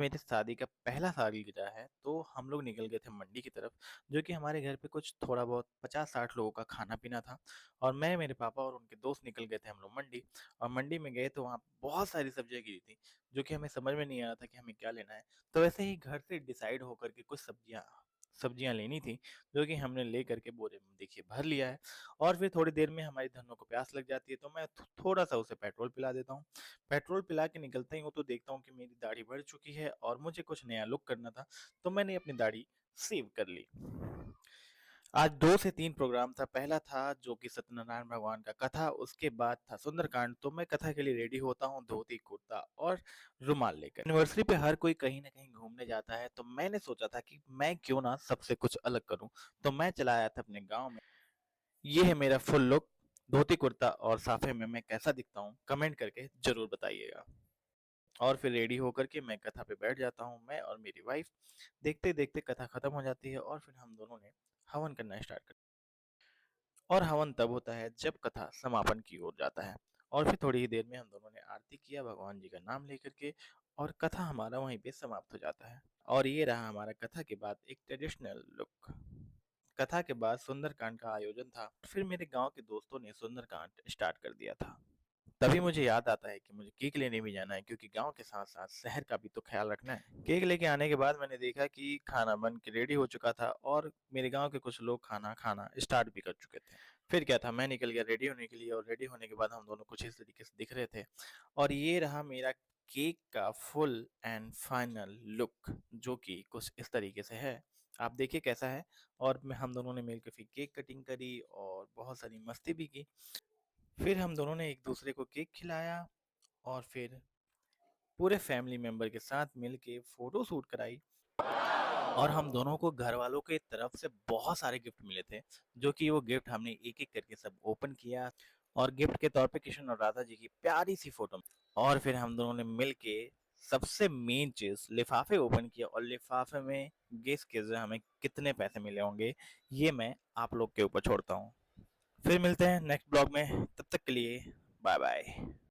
मेरी शादी का पहला सालगिरह है, तो हम लोग निकल गए थे मंडी की तरफ, जो कि हमारे घर पे कुछ थोड़ा बहुत 50-60 लोगों का खाना-पीना था। और मैं, मेरे पापा और उनके दोस्त निकल गए थे हम लोग मंडी। और मंडी में गए तो वहाँ बहुत सारी सब्जियाँ गिरी थी, जो कि हमें समझ में नहीं आ रहा था कि हमें क्या लेना है। तो वैसे ही घर से डिसाइड होकर के कुछ सब्जियाँ सब्जियाँ लेनी थी, जो कि हमने ले कर के बोरे में देखिए भर लिया है। और फिर थोड़ी देर में हमारी धन्नो को प्यास लग जाती है, तो मैं थोड़ा-सा उसे पेट्रोल पिला देता हूँ। पेट्रोल पिला के निकलता ही हूँ तो देखता हूँ कि मेरी दाढ़ी बढ़ चुकी है और मुझे कुछ नया लुक करना था, तो मैंने अपनी दाढ़ी सेव कर ली। आज 2 से 3 प्रोग्राम था। पहला था जो कि सत्यनारायण भगवान का कथा, उसके बाद था सुंदरकांड। तो मैं कथा के लिए रेडी होता हूँ, धोती, कुर्ता और रुमाल लेकर। एनिवर्सरी पे हर कोई कहीं न कहीं घूमने जाता है, तो मैंने सोचा था कि मैं क्यों ना सबसे कुछ अलग करूँ। तो मैं चला आया था अपने गाँव में। ये है मेरा फुल लुक, धोती, कुर्ता और साफे में मैं कैसा दिखता हूँ? कमेंट करके ज़रूर बताइएगा। और फिर रेडी होकर के मैं कथा पे बैठ जाता हूँ, मैं और मेरी वाइफ। देखते-देखते कथा खत्म हो जाती है और फिर हम दोनों ने हवन करना स्टार्ट कर। और हवन तब होता है जब कथा समापन की ओर जाता है। और फिर थोड़ी ही देर में हम दोनों ने आरती किया भगवान जी का नाम लेकर के, और कथा हमारा वहीं पे समाप्त हो जाता है। और ये रहा हमारा कथा के बाद एक ट्रेडिशनल लुक। कथा के बाद सुंदरकांड का आयोजन था। फिर मेरे गांव के दोस्तों ने सुंदरकांड स्टार्ट कर दिया था। तभी मुझे याद आता है कि मुझे केक लेने भी जाना है, क्योंकि गाँव के साथ-साथ शहर का भी तो ख़्याल रखना है। केक लेके आने के बाद मैंने देखा कि खाना बन के रेडी हो चुका था और मेरे गाँव के कुछ लोग खाना खाना स्टार्ट भी कर चुके थे। फिर क्या था, मैं निकल गया रेडी होने के लिए, और रेडी होने के बाद हम दोनों कुछ इस तरीके से दिख रहे थे। और ये रहा मेरा केक का फुल एंड फाइनल लुक, जो कि कुछ इस तरीके से है। आप देखिए कैसा है। और मैं हम दोनों ने मिलके फिर केक कटिंग करी और बहुत सारी मस्ती भी की। फिर हम दोनों ने एक-दूसरे को केक खिलाया और फिर पूरे फैमिली मेंबर के साथ मिलके फ़ोटो शूट कराई। और हम दोनों को घरवालों के तरफ से बहुत सारे गिफ्ट मिले थे, जो कि वो गिफ्ट हमने एक-एक करके सब ओपन किया। और गिफ्ट के तौर पे कृष्ण और राधा जी की प्यारी-सी फ़ोटो। और फिर हम दोनों ने मिलके सबसे मेन चीज़ लिफ़ाफ़े ओपन किए, और लिफ़ाफ़े में गेस कीजिए हमें कितने पैसे मिले होंगे, ये मैं आप लोग के ऊपर छोड़ता हूँ। फिर मिलते हैं नेक्स्ट ब्लॉग में, तब तक के लिए बाय बाय।